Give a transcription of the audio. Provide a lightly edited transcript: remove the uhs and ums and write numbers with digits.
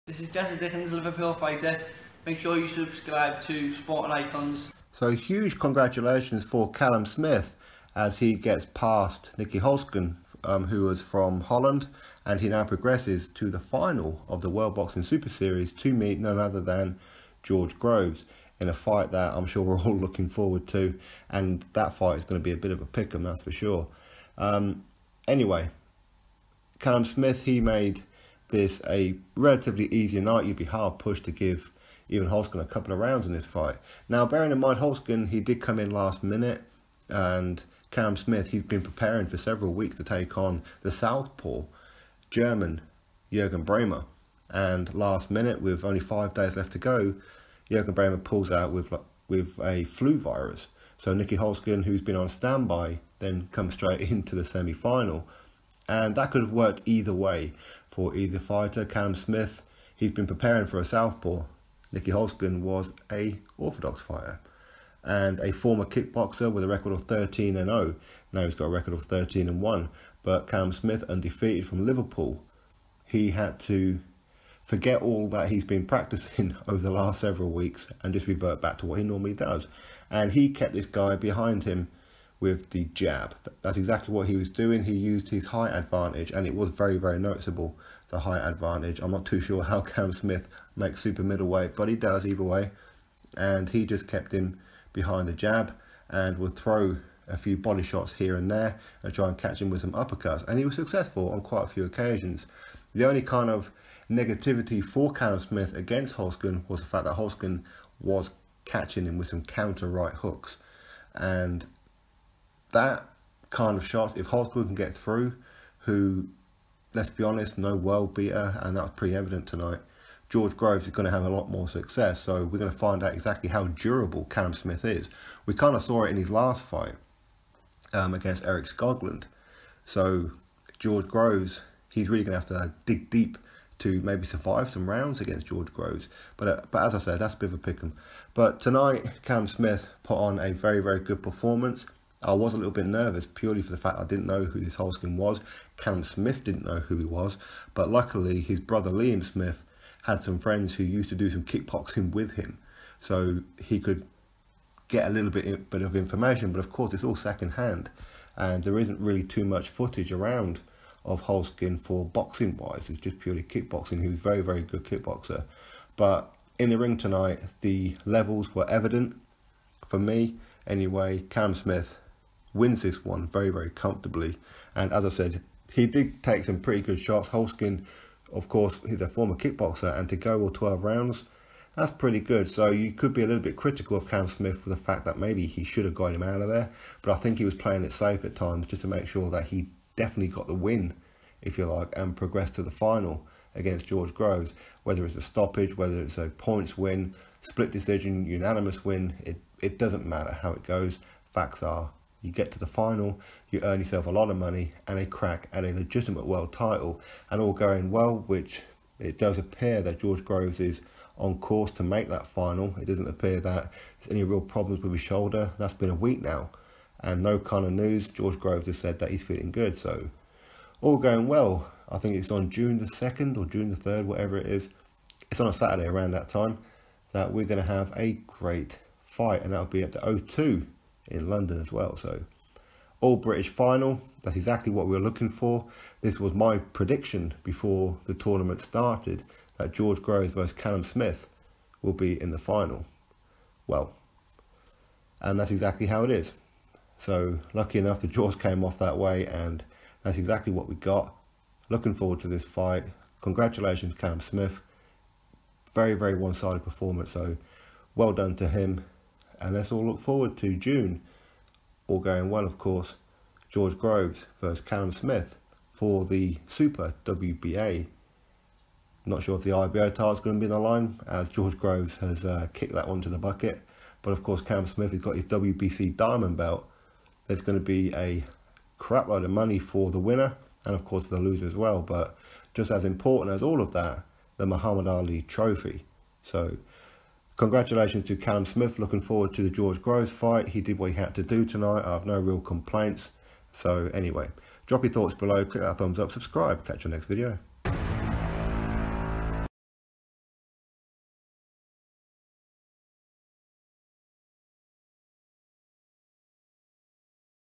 This is Jesse Dickens, Liverpool fighter. Make sure you subscribe to Sporting Icons. So huge congratulations for Callum Smith as he gets past NIEKY HOLZKEN, who was from Holland, and he now progresses to the final of the World Boxing Super Series to meet none other than George Groves in a fight that I'm sure we're all looking forward to, and that fight is going to be a bit of a pick-em, that's for sure. Anyway, Callum Smith, he made this a relatively easier night. You'd be hard pushed to give even HOLZKEN a couple of rounds in this fight. Now, bearing in mind, HOLZKEN, he did come in last minute, and Callum Smith, he's been preparing for several weeks to take on the southpaw German Jürgen Brähmer. And last minute, with only 5 days left to go, Jürgen Brähmer pulls out with a flu virus. So NIEKY HOLZKEN, who's been on standby, then comes straight into the semi-final. And that could have worked either way for either fighter. Callum Smith, he's been preparing for a southpaw. NIEKY HOLZKEN was a orthodox fighter and a former kickboxer with a record of 13-0. Now he's got a record of 13-1. But Callum Smith, undefeated from Liverpool, he had to forget all that he's been practicing over the last several weeks and just revert back to what he normally does. And he kept this guy behind him with the jab. That's exactly what he was doing. He used his height advantage, and it was very, very noticeable, the height advantage. I'm not too sure how Callum Smith makes super middleweight, but he does either way. And he just kept him behind the jab and would throw a few body shots here and there and try and catch him with some uppercuts. And he was successful on quite a few occasions. The only kind of negativity for Callum Smith against HOLZKEN was the fact that HOLZKEN was catching him with some counter right hooks. And that kind of shots, if HOLZKEN can get through, who, let's be honest, no world beater, and that's pretty evident tonight, George Groves is going to have a lot more success. So we're going to find out exactly how durable Callum Smith is. We kind of saw it in his last fight against Eric Skoglund. So George Groves, he's really going to have to dig deep to maybe survive some rounds against George Groves. But as I said, that's a bit of a pick 'em. But tonight, Callum Smith put on a very, very good performance. I was a little bit nervous purely for the fact I didn't know who this HOLZKEN was. Callum Smith didn't know who he was. But luckily, his brother Liam Smith had some friends who used to do some kickboxing with him. So he could get a little bit of information. But of course, it's all second hand. And there isn't really too much footage around of HOLZKEN for boxing wise. It's just purely kickboxing. He was a very, very good kickboxer. But in the ring tonight, the levels were evident for me. Anyway, Callum Smith wins this one very, very comfortably. And as I said, he did take some pretty good shots. HOLZKEN, of course, he's a former kickboxer, and to go all 12 rounds, that's pretty good. So you could be a little bit critical of Callum Smith for the fact that maybe he should have got him out of there. But I think he was playing it safe at times just to make sure that he definitely got the win, if you like, and progressed to the final against George Groves. Whether it's a stoppage, whether it's a points win, split decision, unanimous win, it doesn't matter how it goes. Facts are, you get to the final, you earn yourself a lot of money and a crack at a legitimate world title, and all going well, which it does appear that George Groves is on course to make that final. It doesn't appear that there's any real problems with his shoulder. That's been a week now, and no kind of news. George Groves has said that he's feeling good, so all going well. I think it's on June the 2nd or June the 3rd, whatever it is. It's on a Saturday around that time that we're going to have a great fight, and that'll be at the O2 in London as well. So all British final, that's exactly what we were looking for. This was my prediction before the tournament started, that George Groves versus Callum Smith will be in the final. Well, and that's exactly how it is. So lucky enough that George came off that way, and that's exactly what we got. Looking forward to this fight. Congratulations, Callum Smith. Very, very one-sided performance, so well done to him. And let's all look forward to June. All going well, of course. George Groves versus Callum Smith for the Super WBA. Not sure if the IBO title's going to be on the line, as George Groves has kicked that one to the bucket. But of course, Callum Smith has got his WBC Diamond belt. There's going to be a crap load of money for the winner, and of course for the loser as well. But just as important as all of that, the Muhammad Ali Trophy. So congratulations to Callum Smith. Looking forward to the George Groves fight. He did what he had to do tonight. I have no real complaints. So anyway, drop your thoughts below, click that thumbs up, subscribe. Catch you next video.